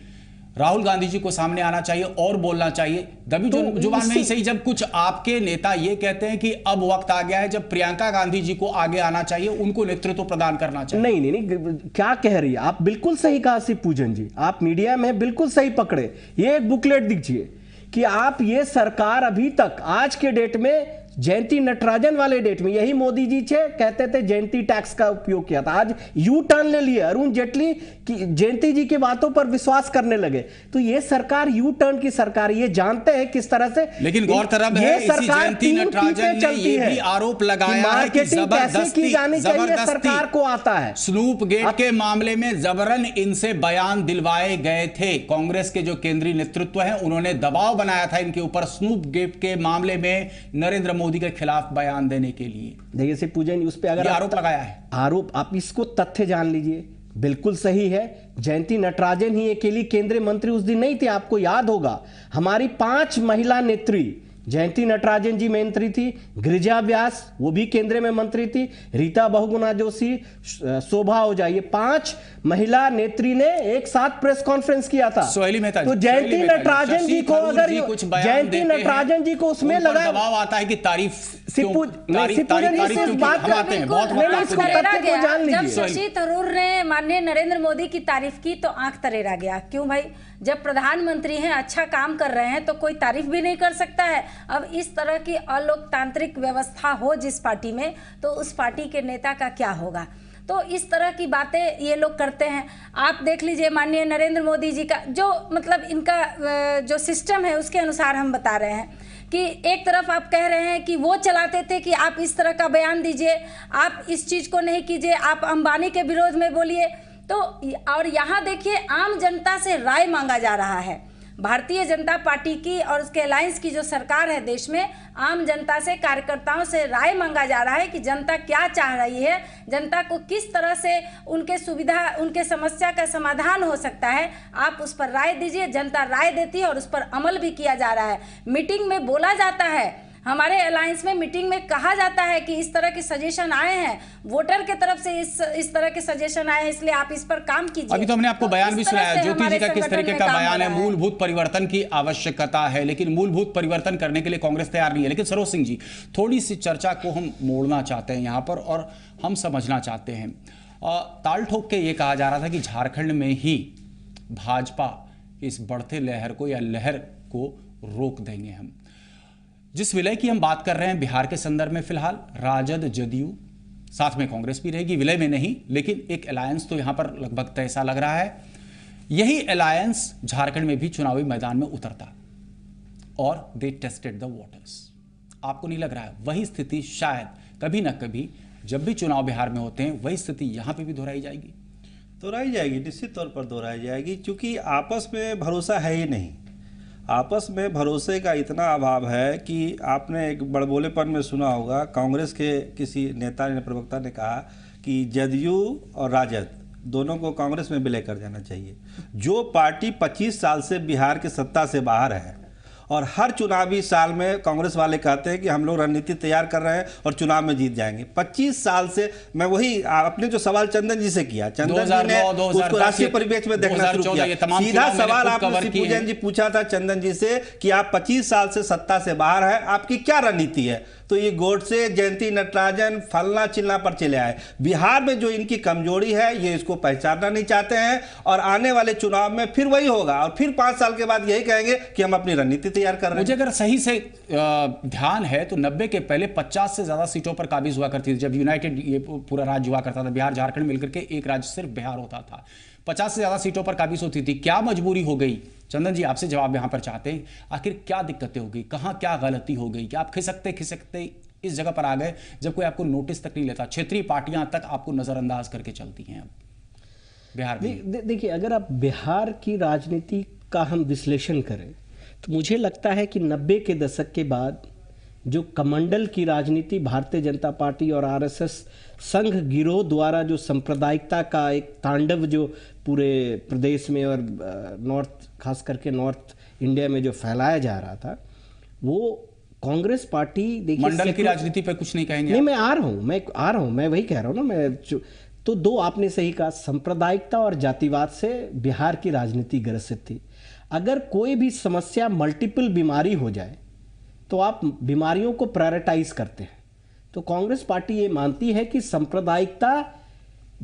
राहुल गांधी जी को सामने आना चाहिए और बोलना चाहिए, दबी जुबान में ही सही, जब कुछ आपके नेता ये कहते हैं कि अब वक्त आ गया है जब प्रियंका गांधी जी को आगे आना चाहिए, उनको नेतृत्व प्रदान करना चाहिए। नहीं, क्या कह रही है आप? बिल्कुल सही कहा शिवपूजन जी, आप मीडिया में बिल्कुल सही पकड़े। ये एक बुकलेट दीजिए कि आप, ये सरकार अभी तक आज के डेट में, जयंती नटराजन वाले डेट में, यही मोदी जी कहते थे जयंती टैक्स का उपयोग किया था, आज यू टर्न ले लिया। अरुण जेटली की जयंती जी की बातों पर विश्वास करने लगे। तो ये सरकार यू टर्न की सरकार, ये जानते हैं किस तरह से। लेकिन गौरतलब है इसी जयंती नटराजन ने ये भी आरोप लगाया है कि जबरदस्ती सरकार को आता है। स्नूप गेट के मामले में जबरन इनसे बयान दिलवाए गए थे। कांग्रेस के जो केंद्रीय नेतृत्व है उन्होंने दबाव बनाया था इनके ऊपर स्नूप गेट के मामले में नरेंद्र मोदी के खिलाफ बयान देने के लिए। देखिए शिवपूजन, उस पे अगर आरोप लगाया है, आरोप, आप इसको तथ्य जान लीजिए। बिल्कुल सही है। जयंती नटराजन ही अकेली केंद्रीय मंत्री उस दिन नहीं थी, आपको याद होगा हमारी 5 महिला नेत्री, जयंती नटराजन जी मंत्री थी, गिरिजा व्यास वो भी केंद्र में मंत्री थी, रीता बहुगुणा जोशी, शोभा ओझा, ये 5 महिला नेत्री ने एक साथ प्रेस कॉन्फ्रेंस किया था। तो जयंती नटराजन जी को अगर जयंती नटराजन जी को उसमें लगा दबाव आता है कि तारीफ जब शशि थरूर ने माननीय नरेंद्र मोदी की तारीफ की तो आंख तरेरा गया। क्यों भाई, जब प्रधानमंत्री हैं, अच्छा काम कर रहे हैं तो कोई तारीफ भी नहीं कर सकता है। अब इस तरह की अलोकतांत्रिक व्यवस्था हो जिस पार्टी में, तो उस पार्टी के नेता का क्या होगा। तो इस तरह की बातें ये लोग करते हैं। आप देख लीजिए माननीय नरेंद्र मोदी जी का जो मतलब इनका जो सिस्टम है उसके अनुसार हम बता रहे हैं कि एक तरफ आप कह रहे हैं कि वो चलाते थे कि आप इस तरह का बयान दीजिए, आप इस चीज़ को नहीं कीजिए, आप अंबानी के विरोध में बोलिए। तो और यहाँ देखिए आम जनता से राय मांगा जा रहा है। भारतीय जनता पार्टी की और उसके अलायंस की जो सरकार है देश में, आम जनता से, कार्यकर्ताओं से राय मांगा जा रहा है कि जनता क्या चाह रही है, जनता को किस तरह से उनके सुविधा, उनके समस्या का समाधान हो सकता है, आप उस पर राय दीजिए। जनता राय देती है और उस पर अमल भी किया जा रहा है। मीटिंग में बोला जाता है, हमारे अलायंस में मीटिंग में कहा जाता है कि इस तरह के सजेशन आए हैं, वोटर के तरफ से इस तरह के सजेशन आए हैं, इसलिए आप इस पर काम कीजिए। अभी तो हमने आपको बयान भी सुनाया, ज्योति जी का किस तरीके का बयान है। मूलभूत परिवर्तन की आवश्यकता है, लेकिन मूलभूत परिवर्तन करने के लिए कांग्रेस तैयार नहीं है। लेकिन सरोज सिंह जी, थोड़ी सी चर्चा को हम मोड़ना चाहते हैं यहाँ पर और हम समझना चाहते हैं। ताल ठोक के ये कहा जा रहा था कि झारखंड में ही भाजपा इस बढ़ते लहर को या लहर को रोक देंगे हम। जिस विलय की हम बात कर रहे हैं बिहार के संदर्भ में, फिलहाल राजद, जदयू, साथ में कांग्रेस भी रहेगी, विलय में नहीं, लेकिन एक अलायंस तो यहां पर लगभग तय सा लग रहा है। यही अलायंस झारखंड में भी चुनावी मैदान में उतरता और दे टेस्टेड द वॉटर्स। आपको नहीं लग रहा है वही स्थिति शायद कभी ना कभी जब भी चुनाव बिहार में होते हैं वही स्थिति यहां पर भी दोहराई जाएगी? दोहराई जाएगी, निश्चित तौर पर दोहराई जाएगी, क्योंकि आपस में भरोसा है ही नहीं। आपस में भरोसे का इतना अभाव है कि आपने एक बड़बोलेपन में सुना होगा, कांग्रेस के किसी नेता ने, प्रवक्ता ने कहा कि जदयू और राजद दोनों को कांग्रेस में विलय कर जाना चाहिए। जो पार्टी 25 साल से बिहार की सत्ता से बाहर है और हर चुनावी साल में कांग्रेस वाले कहते हैं कि हम लोग रणनीति तैयार कर रहे हैं और चुनाव में जीत जाएंगे। 25 साल से, मैं वही आपने जो सवाल चंदन जी से किया, चंदन जी ने उसको राष्ट्रीय परिप्रेक्ष्य में देखना शुरू किया। सीधा सवाल आपने शिवपूजन जी पूछा था चंदन जी से कि आप 25 साल से सत्ता से बाहर है, आपकी क्या रणनीति है? तो ये गोडसे, जयंती नटराजन फलना चिलना पर चले आए। बिहार में जो इनकी कमजोरी है ये इसको पहचानना नहीं चाहते हैं और आने वाले चुनाव में फिर वही होगा और फिर 5 साल के बाद यही कहेंगे कि हम अपनी रणनीति तैयार कर रहे हैं। मुझे अगर सही से ध्यान है तो 90 के पहले 50 से ज्यादा सीटों पर काबिज हुआ करती थी। जब यूनाइटेड ये पूरा राज्य हुआ करता था, बिहार झारखंड मिलकर के एक राज्य सिर्फ बिहार होता था, 50 से ज्यादा सीटों पर काबिज होती थी। क्या मजबूरी हो गई? चंदन जी आपसे जवाब यहां पर चाहते हैं, आखिर क्या दिक्कतें हो गई, कहां क्या गलती हो गई कि आप खिसकते इस जगह पर आ गए जब कोई आपको नोटिस तक नहीं लेता? क्षेत्रीय पार्टियां तक आपको नजरअंदाज करके चलती हैं अब बिहार में। देखिए, अगर आप बिहार की राजनीति का हम विश्लेषण करें तो मुझे लगता है कि 90 के दशक के बाद जो कमंडल की राजनीति भारतीय जनता पार्टी और आरएसएस संघ गिरोह द्वारा जो सांप्रदायिकता का एक तांडव जो पूरे प्रदेश में और नॉर्थ, खास करके नॉर्थ इंडिया में जो फैलाया जा रहा था, वो कांग्रेस पार्टी, देखिए मंडल की राजनीति पे कुछ नहीं कहेंगे? नहीं, मैं आ रहा हूं, मैं वही कह रहा हूं ना। मैं तो दो आपने सही कहा, सांप्रदायिकता और जातिवाद से बिहार की राजनीति ग्रसित थी। अगर कोई भी समस्या, मल्टीपल बीमारी हो जाए तो आप बीमारियों को प्रायोरिटाइज करते हैं। तो कांग्रेस पार्टी ये मानती है कि सांप्रदायिकता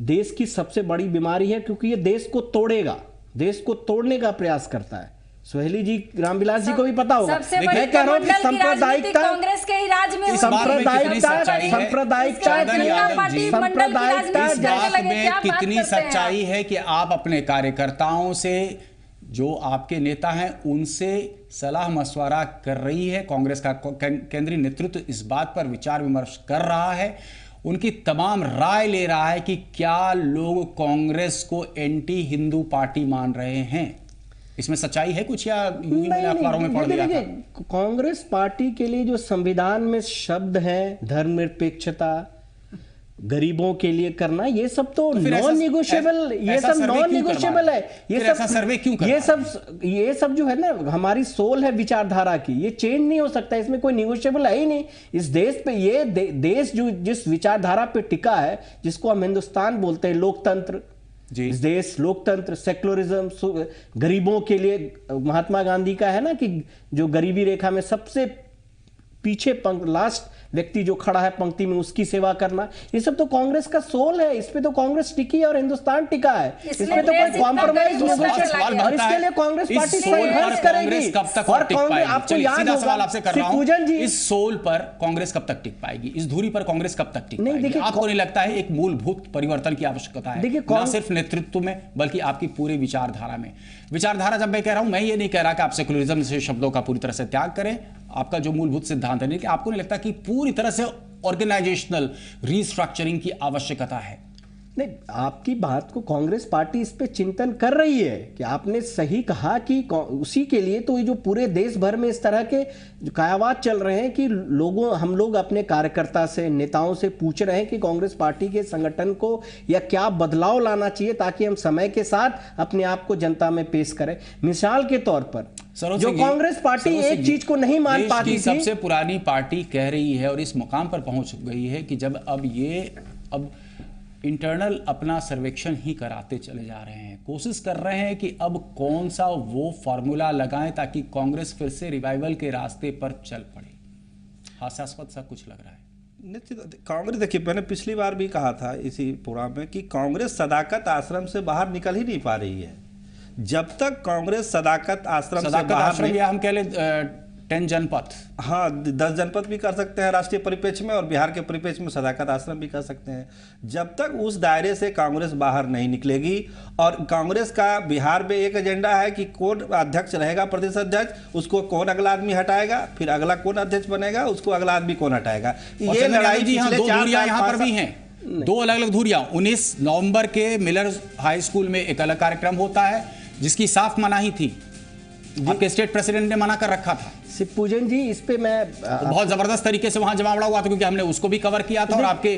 देश की सबसे बड़ी बीमारी है, क्योंकि ये देश को तोड़ेगा, देश को तोड़ने का प्रयास करता है। सोहेली जी, रामविलास जी को भी पता होगा। मैं कह रहा हूं कि सांप्रदायिकता कांग्रेस के ही राज में, कितनी सच्चाई है कि आप अपने कार्यकर्ताओं से, जो आपके नेता हैं, उनसे सलाह मशवरा कर रही है। कांग्रेस का केंद्रीय नेतृत्व इस बात पर विचार विमर्श कर रहा है, उनकी तमाम राय ले रहा है कि क्या लोग कांग्रेस को एंटी हिंदू पार्टी मान रहे हैं। इसमें सच्चाई है कुछ, या यूं ही मैंने अखबारों में पढ़ लिया था? कांग्रेस पार्टी के लिए जो संविधान में शब्द हैं, धर्मनिरपेक्षता, गरीबों के लिए करना, ये सब तो फिर नॉन निगोशिएबल, ये सब नॉन निगोशिएबल है। ऐसा सर्वे क्यों ये सब जो है ना हमारी सोल है विचारधारा की, ये चेंज नहीं हो सकता, इसमें कोई निगोशिएबल है ही नहीं। इस देश पे ये देश जो जिस विचारधारा पे टिका है, जिसको हम हिंदुस्तान बोलते हैं, लोकतंत्र, इस देश लोकतंत्र, सेक्युलरिज्म, गरीबों के लिए, महात्मा गांधी का है ना कि जो गरीबी रेखा में सबसे पीछे लास्ट व्यक्ति जो खड़ा है पंक्ति में, उसकी सेवा करना, ये सब तो कांग्रेस का सोल है। इस पे तो कांग्रेस टिकी है और हिंदुस्तान टिका है, इसमें तो कोई कॉम्प्रोमाइज नहीं है और इसके लिए कांग्रेस पार्टी संघर्ष करेगी। और आपको याद होगा, सवाल आपसे कर रहा हूं, इस सोल पर कांग्रेस कब तक टिक पाएगी, इस धुरी पर कांग्रेस कब तक टिक पाएगी? आपको नहीं लगता है एक मूलभूत परिवर्तन की आवश्यकता है, न सिर्फ नेतृत्व में बल्कि आपकी पूरी विचारधारा में? विचारधारा जब मैं कह रहा हूं, मैं ये नहीं कह रहा कि आप सेकुलरिज्म से शब्दों का पूरी तरह से त्याग करें, आपका जो मूलभूत सिद्धांत है, लेकिन आपको नहीं लगता कि पूरी तरह से ऑर्गेनाइजेशनल रीस्ट्रक्चरिंग की आवश्यकता है? नहीं, आपकी बात को कांग्रेस पार्टी इस पे चिंतन कर रही है कि आपने सही कहा कि उसी के लिए तो ये जो पूरे देश भर में इस तरह के कायावाद चल रहे हैं कि हम लोग अपने कार्यकर्ता से, नेताओं से पूछ रहे हैं कि कांग्रेस पार्टी के संगठन को या क्या बदलाव लाना चाहिए ताकि हम समय के साथ अपने आप को जनता में पेश करें। मिसाल के तौर पर जो कांग्रेस पार्टी एक चीज को नहीं मान पाती थी, सबसे पुरानी पार्टी कह रही है और इस मुकाम पर पहुंच गई है कि जब अब इंटरनल अपना सर्वेक्षण ही कराते चले जा रहे हैं, कोशिश कर रहे हैं कि अब कौन सा वो फॉर्मूला लगाएं ताकि कांग्रेस फिर से रिवाइवल के रास्ते पर चल पड़े। हास्यास्पद सा कुछ लग रहा है। कांग्रेस, देखिए मैंने पिछली बार भी कहा था इसी प्रोग्राम में कि कांग्रेस सदाकत आश्रम से बाहर निकल ही नहीं पा रही है। जब तक कांग्रेस सदाकत आश्रम से बाहर नहीं, हम कह ले 10 जनपद, हाँ 10 जनपद भी कर सकते हैं राष्ट्रीय परिप्रेक्ष्य में, और बिहार के परिप्रेक्ष्य में सदाकत आश्रम भी कर सकते हैं। जब तक उस दायरे से कांग्रेस बाहर नहीं निकलेगी, और कांग्रेस का बिहार में एक एजेंडा है कि कौन अध्यक्ष रहेगा, प्रदेश अध्यक्ष, उसको कौन अगला आदमी हटाएगा, फिर अगला कौन अध्यक्ष बनेगा, उसको अगला आदमी कौन हटाएगा। ये लड़ाई पिछले 4 साल यहाँ पर भी हैं, 2 अलग अलग धुरियां। 19 नवंबर के मिलर हाई स्कूल में एक अलग कार्यक्रम होता है जिसकी साफ मनाही थी, आपके स्टेट प्रेसिडेंट ने मना कर रखा था। शिवपूजन जी, इस पे मैं बहुत जबरदस्त तरीके से वहां जमावड़ा हुआ था, क्योंकि हमने उसको भी कवर किया था और आपके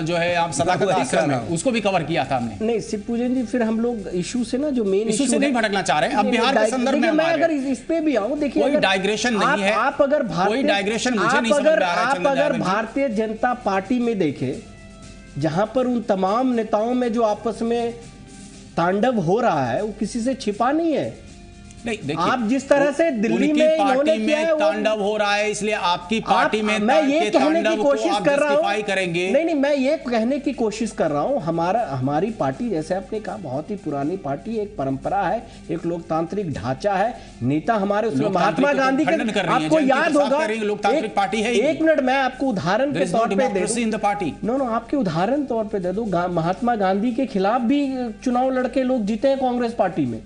जो है आप सदाकत आश्रम है उसको भी कवर किया था हमने। नहीं शिवपूजन जी, फिर हम लोग इशू से ना, जो मेन इशू से नहीं भटकना चाह रहे हैं, अब बिहार के संदर्भ में मैं अगर इस पे भी आऊं, देखिए कोई डाइग्रेशन नहीं है, आप अगर कोई डाइग्रेशन मुझे नहीं समझ आ रहा है। आप अगर भारतीय जनता पार्टी में देखें, जहां पर उन तमाम नेताओं में जो आपस में तांडव हो रहा है वो किसी से छिपा नहीं है। नहीं, देखिए, आप जिस तरह से दिल्ली में पार्टी में तांडव हो रहा है, इसलिए आपकी पार्टी में मैं ये कहने की कोशिश कर रहा हूं, करेंगे। नहीं, मैं ये कहने की कोशिश कर रहा हूं, हमारी पार्टी, जैसे आपने कहा, बहुत ही पुरानी पार्टी, एक परंपरा है, एक लोकतांत्रिक ढांचा है, नेता हमारे उसमें महात्मा गांधी के, आपको याद होगा, लोकतांत्रिक पार्टी है। एक मिनट, मैं आपको उदाहरण के तौर पे दे दूं, आपके उदाहरण तौर पे दे दूं, महात्मा गांधी के खिलाफ भी चुनाव लड़के लोग जीते हैं कांग्रेस पार्टी में,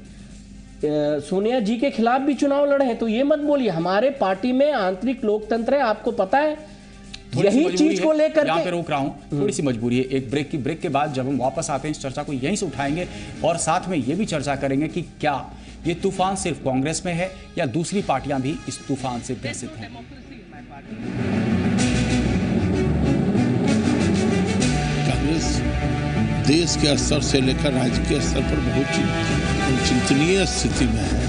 सोनिया जी के खिलाफ भी चुनाव लड़े हैं। तो ये मत बोलिए, हमारे पार्टी में आंतरिक लोकतंत्र है, आपको पता है। यही चीज को लेकर यहां पे रोक रहा हूं, थोड़ी सी मजबूरी है एक ब्रेक के बाद जब हम वापस आते हैं इस चर्चा को यहीं से उठाएंगे और साथ में ये भी चर्चा करेंगे कि क्या ये तूफान सिर्फ कांग्रेस में है या दूसरी पार्टियां भी इस तूफान से ग्रसित हैं। कांग्रेस देश के स्तर से लेकर राज्य के स्तर पर बहुत चिंतनीय स्थिति में है।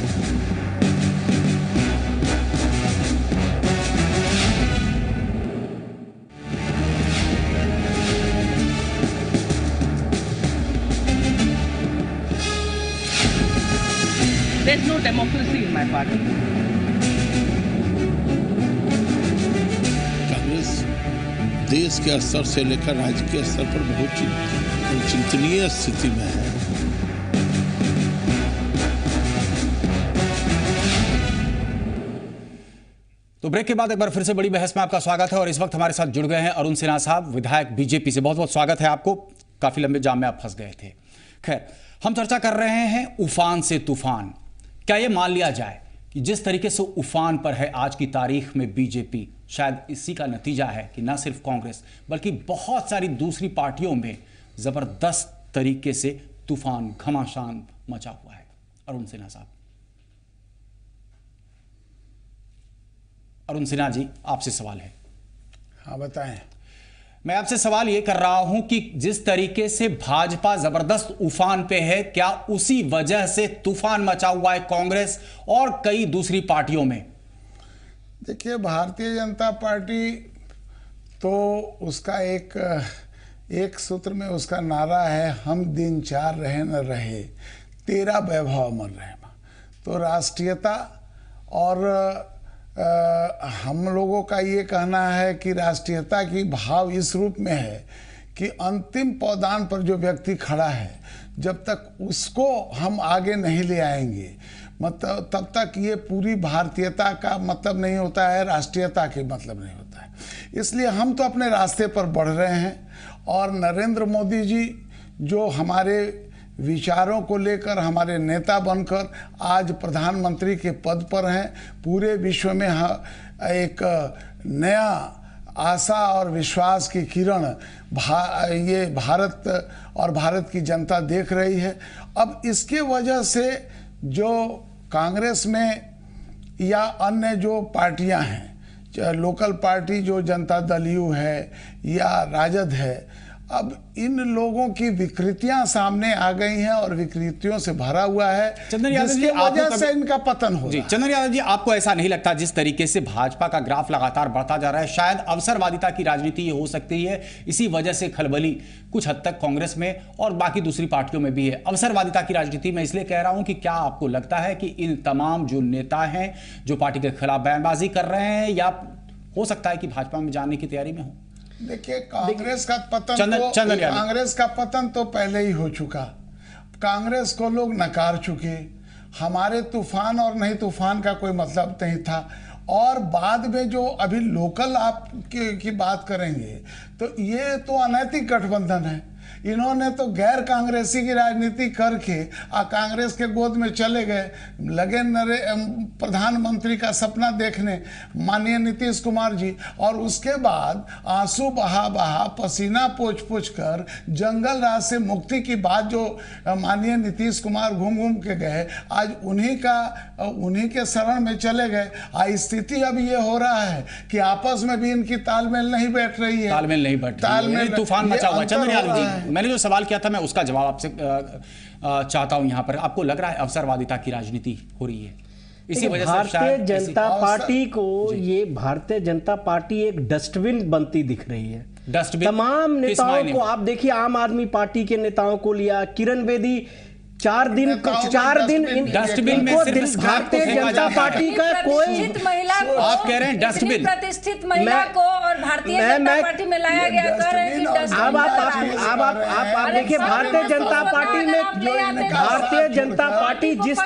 There's no democracy in my party. Congress देश के स्तर से लेकर राज्य के स्तर पर बहुत चिंतनीय स्थिति में है। तो ब्रेक के बाद एक बार फिर से बड़ी बहस में आपका स्वागत है और इस वक्त हमारे साथ जुड़ गए हैं अरुण सिन्हा साहब, विधायक बीजेपी से। बहुत बहुत स्वागत है आपको, काफी लंबे जाम में आप फंस गए थे। खैर, हम चर्चा कर रहे हैं उफान से तूफान। क्या यह मान लिया जाए कि जिस तरीके से उफान पर है आज की तारीख में बीजेपी, शायद इसी का नतीजा है कि न सिर्फ कांग्रेस बल्कि बहुत सारी दूसरी पार्टियों में जबरदस्त तरीके से तूफान घमासान मचा हुआ है। अरुण सिन्हा साहब। अरुण सिन्हा जी, आपसे सवाल है। हाँ बताएं। मैं आपसे सवाल ये कर रहा हूं कि जिस तरीके से भाजपा जबरदस्त उफान पे है, क्या उसी वजह से तूफान मचा हुआ है कांग्रेस और कई दूसरी पार्टियों में? देखिए, भारतीय जनता पार्टी तो उसका एक सूत्र में उसका नारा है, हम दिन चार रहे न रहे, तेरा वैभव अमर रहे। तो राष्ट्रीयता और हम लोगों का ये कहना है कि राष्ट्रीयता की भाव इस रूप में है कि अंतिम पौदान पर जो व्यक्ति खड़ा है, जब तक उसको हम आगे नहीं ले आएंगे, मतलब तब तक ये पूरी भारतीयता का मतलब नहीं होता है, राष्ट्रीयता के मतलब नहीं होता है। इसलिए हम तो अपने रास्ते पर बढ़ रहे हैं और नरेंद्र मोदी जी जो हमारे विचारों को लेकर हमारे नेता बनकर आज प्रधानमंत्री के पद पर हैं, पूरे विश्व में एक नया आशा और विश्वास की किरण ये भारत और भारत की जनता देख रही है। अब इसके वजह से जो कांग्रेस में या अन्य जो पार्टियां हैं, चाहे लोकल पार्टी जो जनता दल यू है या राजद है, अब इन लोगों की विकृतियां सामने आ गई हैं और विकृतियों से भरा हुआ है, जिसकी वजह से इनका पतन हो रहा है। चंदन यादव जी, आपको ऐसा नहीं लगता जिस तरीके से भाजपा का ग्राफ लगातार बढ़ता जा रहा है, शायद अवसरवादिता की राजनीति ये हो सकती है, इसी वजह से खलबली कुछ हद तक कांग्रेस में और बाकी दूसरी पार्टियों में भी है? अवसरवादिता की राजनीति में इसलिए कह रहा हूं कि क्या आपको लगता है कि इन तमाम जो नेता हैं जो पार्टी के खिलाफ बयानबाजी कर रहे हैं, या हो सकता है कि भाजपा में जाने की तैयारी में हो? देखिए, कांग्रेस का पतन तो पहले ही हो चुका। कांग्रेस को लोग नकार चुके। हमारे तूफान और नहीं तूफान का कोई मतलब नहीं था। और बाद में जो अभी लोकल आप की बात करेंगे तो ये तो अनैतिक गठबंधन है। इन्होंने तो गैर कांग्रेसी की राजनीति करके कांग्रेस के गोद में चले गए, लगे प्रधानमंत्री का सपना देखने माननीय नीतीश कुमार जी, और उसके बाद आंसू बहा बहा पसीना पोंछ पोंछ कर जंगल राज से मुक्ति की बात जो माननीय नीतीश कुमार घूम घूम के गए, आज उन्हीं के शरण में चले गए। स्थिति अब ये हो रहा है कि आपस में भी इनकी तालमेल नहीं बैठ रही है। तालमेल नहीं बैठ रही है, तूफान मचा हुआ है। चंद्र यादव जी, मैंने जो सवाल किया था मैं उसका जवाब आपसे चाहता हूं यहां पर। आपको लग रहा है अवसरवादिता की राजनीति हो रही है, इसी वजह से भारतीय जनता पार्टी को ये भारतीय जनता पार्टी एक डस्टबिन बनती दिख रही है। डस्टबिन तमाम नेताओं को आप देखिए, आम आदमी पार्टी के नेताओं को लिया, किरण बेदी 4 दिन डस्टबिन में भारतीय जनता पार्टी का कोई महिला को, आप कह रहे हैं डस्टबिन, प्रतिष्ठित महिला को और भारतीय जनता पार्टी में लाया गया। आप देखिए, भारतीय जनता पार्टी जिस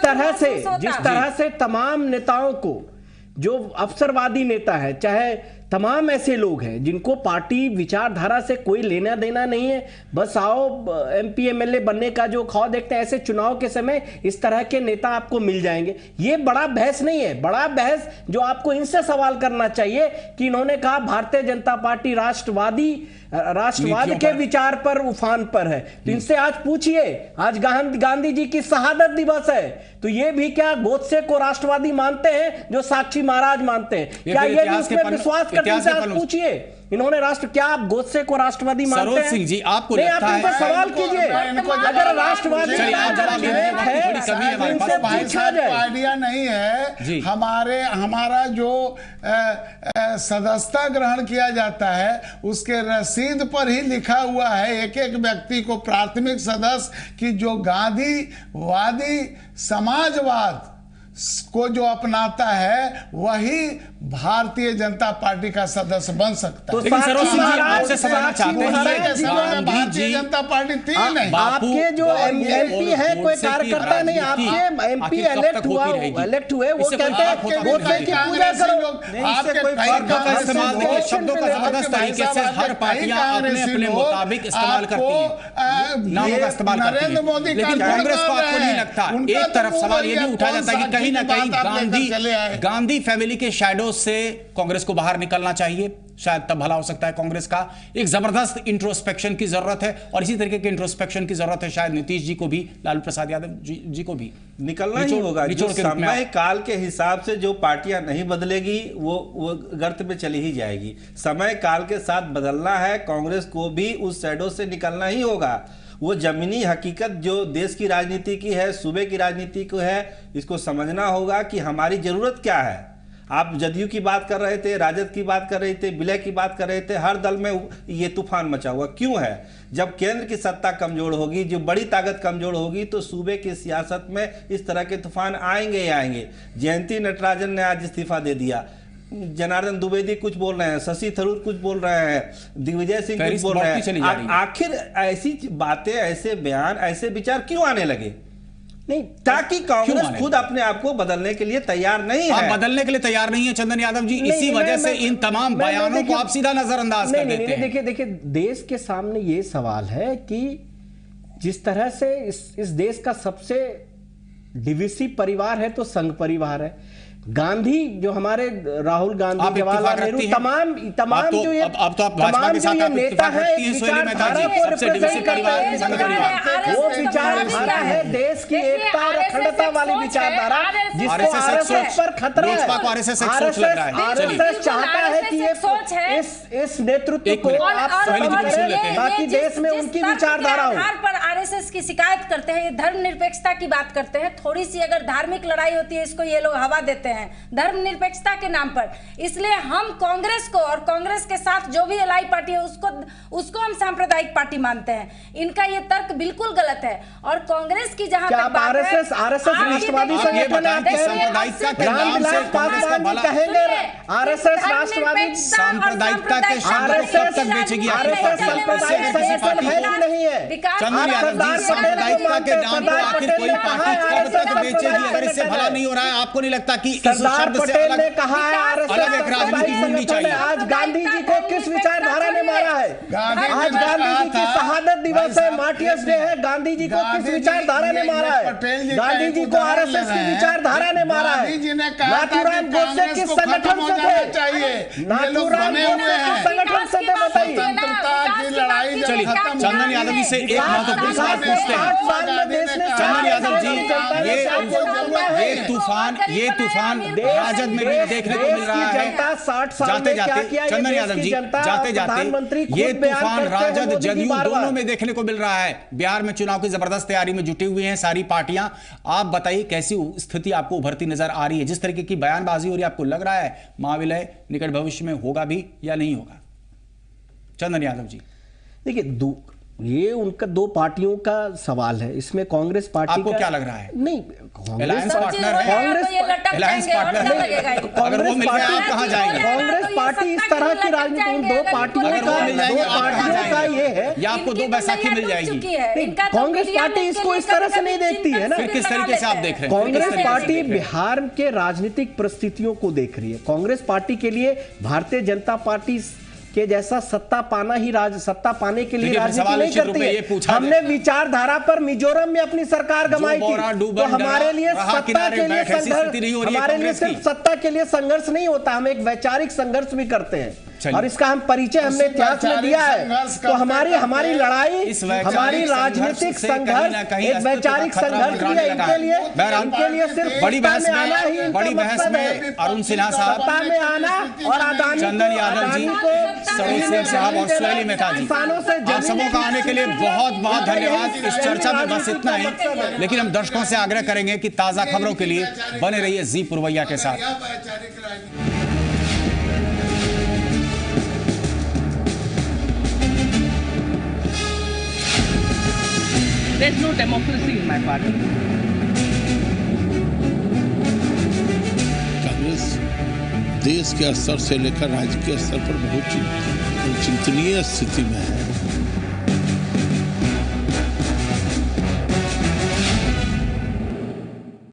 तरह से तमाम नेताओं को, जो अवसरवादी नेता है, चाहे तमाम ऐसे लोग हैं जिनको पार्टी विचारधारा से कोई लेना देना नहीं है, बस आओ MP MLA बनने का जो खौफ देखते हैं, ऐसे चुनाव के समय इस तरह के नेता आपको मिल जाएंगे। ये बड़ा बहस नहीं है। बड़ा बहस जो आपको इनसे सवाल करना चाहिए कि इन्होंने कहा भारतीय जनता पार्टी राष्ट्रवाद के विचार पर उफान पर है, तो इनसे आज पूछिए, आज गांधी जी की शहादत दिवस है, तो ये भी क्या गोडसे को राष्ट्रवादी मानते हैं जो साक्षी महाराज मानते हैं? क्या ये भी उसमें विश्वास करते हैं? आज पूछिए, इन्होंने क्या आप गोडसे को राष्ट्रवादी मानते हैं? सरोज सिंह जी, आपको लगता है? सवाल कीजिए, अगर राष्ट्रवादी आइडिया नहीं है, हमारा जो सदस्यता ग्रहण किया जाता है उसके रसीद पर ही लिखा हुआ है एक एक व्यक्ति को प्राथमिक सदस्य की, जो गांधीवादी समाजवाद को जो अपनाता है वही भारतीय जनता पार्टी का सदस्य बन सकता है। लेकिन सरोज सिंह जी, आपसे समझना चाहते हैं, भारतीय जनता पार्टी थी नहीं। आपके जो MP है कोई कार्यकर्ता नहीं, आपके MP इलेक्ट हुए, वो कहते हैं गोडसे की पूजा करो। शब्दों का जबरदस्त तरीके से हर पार्टियां अपने मुताबिक इस्तेमाल करती हैं, नामों का इस्तेमाल करती हैं, लेकिन कांग्रेस को आपको नहीं लगता? एक तरफ सवाल ये भी उठाया जाता है कि कहीं ना कहीं गांधी फैमिली के शैडो से कांग्रेस को बाहर निकलना चाहिए, शायद तब भला हो सकता है कांग्रेस का। एक जबरदस्त इंट्रोस्पेक्शन की जरूरत है और इसी तरीके के इंट्रोस्पेक्शन की जरूरत है शायद नीतीश जी को भी, लालू प्रसाद यादव जी को भी। निकलना ही होगा। जो समय काल के हिसाब से जो पार्टियां नहीं बदलेगी वो गर्त में चली ही जाएगी। समय काल के साथ बदलना है, कांग्रेस को भी उस शैडो से निकलना ही होगा। वो जमीनी हकीकत जो देश की राजनीति की है, सूबे की राजनीति को है, इसको समझना होगा कि हमारी जरूरत क्या है। आप जदयू की बात कर रहे थे, राजद की बात कर रहे थे, विलय की बात कर रहे थे, हर दल में ये तूफान मचा हुआ क्यों है? जब केंद्र की सत्ता कमजोर होगी, जो बड़ी ताकत कमजोर होगी, तो सूबे की सियासत में इस तरह के तूफान आएंगे ही आएंगे। जयंती नटराजन ने आज इस्तीफा दे दिया, जनार्दन द्विवेदी कुछ बोल रहे हैं, शशि थरूर कुछ बोल रहे हैं, दिग्विजय सिंह कुछ बोल रहे हैं। आखिर ऐसी बातें, ऐसे बयान, ऐसे विचार क्यों आने लगे? नहीं, ताकि कांग्रेस खुद अपने आप को बदलने के लिए तैयार नहीं है। आप बदलने के लिए तैयार नहीं है चंदन यादव जी, इसी वजह से इन तमाम बयानों को आप सीधा नजरअंदाज कर देते हैं। देखिए देश के सामने ये सवाल है कि जिस तरह से इस देश का सबसे डिविसिव परिवार है तो संघ परिवार है। गांधी जो हमारे राहुल गांधी, जवाहरलाल नेहरू, तमाम जो ये नेता है, वो विचारधारा है देश की एकता और अखंडता वाली विचारधारा, जिसको आरएसएस पर खतरा है। आरएसएस चाहता है कि इस नेतृत्व को आप खत्म करें ताकि देश में उनकी विचारधारा हो। पर आरएसएस की शिकायत करते हैं, ये धर्मनिरपेक्षता की बात करते हैं। थोड़ी सी अगर धार्मिक लड़ाई होती है, इसको ये लोग हवा देते हैं धर्मनिरपेक्षता के नाम पर। इसलिए हम कांग्रेस को और कांग्रेस के साथ जो भी एलाई पार्टी है उसको हम सांप्रदायिक पार्टी मानते हैं। इनका ये तर्क बिल्कुल गलत है। और कांग्रेस की जहां तक बात है, आरएसएस राष्ट्रवादी संगठन है, सांप्रदायिकता के नाम से कांग्रेस का भला कहेंगे। आरएसएस राष्ट्रवादी सांप्रदायिकता के शब्द कब तक बेचेगी? आरएसएस सांप्रदायिक संगठन है कि नहीं है? चंदन यादव जी, सांप्रदायिकता के नाम पर आखिर कोई पार्टी कब तक बेचेगी? अगर इससे भला नहीं हो रहा है, आपको नहीं लगता कि सरदार पटेल ने कहा है आरएसएस राजनीति ढूंढनी चाहिए? आज गांधी जी को किस विचारधारा ने मारा है? आज गांधी जी की शहादत दिवस है, मार्टियर्स डे है। गांधी जी को किस विचारधारा ने मारा है? गांधी जी को आरएसएस की विचारधारा ने मारा है। नाथूराम गोडसे किस संगठन से थे? नाथूराम गोडसे किस संगठन से थे बताइए? चलिए चंदन यादव जी से एक महत्वपूर्ण सवाल पूछते हैं। चंदन यादव जी, ये तूफान राजद में भी देखने को मिल रहा है। जाते जाते चंदन यादव जी, जाते जाते ये तूफान राजद जदयू दोनों में देखने को मिल रहा है। बिहार में चुनाव की जबरदस्त तैयारी में जुटी हुई हैं सारी पार्टियां। आप बताइए कैसी स्थिति आपको उभरती नजर आ रही है? जिस तरीके की बयानबाजी हो रही है, आपको लग रहा है महाविलय निकट भविष्य में होगा भी या नहीं होगा? चंदन यादव जी, देखिए ये उनका दो पार्टियों का सवाल है। इसमें कांग्रेस पार्टी आपको क्या लग रहा है? नहीं, कांग्रेस पार्टनर है, कांग्रेस पार्टनर, अगर वो मिल गया आप कहां जाएंगे? कांग्रेस पार्टी इस तरह की राजनीति, उन दो पार्टियों का ये है, या आपको दो बैसाखी मिल जाएगी? कांग्रेस पार्टी इसको इस तरह से नहीं देखती है ना। फिर किस तरीके से आप देख रहे हैं? कांग्रेस पार्टी बिहार के राजनीतिक परिस्थितियों को देख रही है। कांग्रेस पार्टी के लिए भारतीय जनता पार्टी के जैसा सत्ता पाने के लिए राजनीति नहीं करती है। हमने विचारधारा पर मिजोरम में अपनी सरकार गंवाई थी, तो हमारे लिए सत्ता के लिए संघर्ष, हमारे लिए सिर्फ सत्ता के लिए संघर्ष नहीं होता, हम एक वैचारिक संघर्ष भी करते हैं और इसका हम परिचय हमने इतिहास में दिया है। तो हमारी लड़ाई, हमारी राजनीतिक संघर्ष एक वैचारिक संघर्ष भी है। इनके लिए सिर्फ बड़ी बहस में अरुण सिन्हा साहब, सत्ता में आना और अदानी, चंदन यादव जी, सरोज सिंह साहब और सुहेली मेहता जी, आप सबों का आने के लिए बहुत बहुत धन्यवाद। इस चर्चा में बस इतना ही, लेकिन हम दर्शकों से आग्रह करेंगे कि ताजा खबरों के लिए बने रहिए जी पुरवैया के साथ। There's no democracy in my party. Congress देश के स्तर से लेकर राज्य के स्तर पर बहुत चिंतनीय स्थिति में है।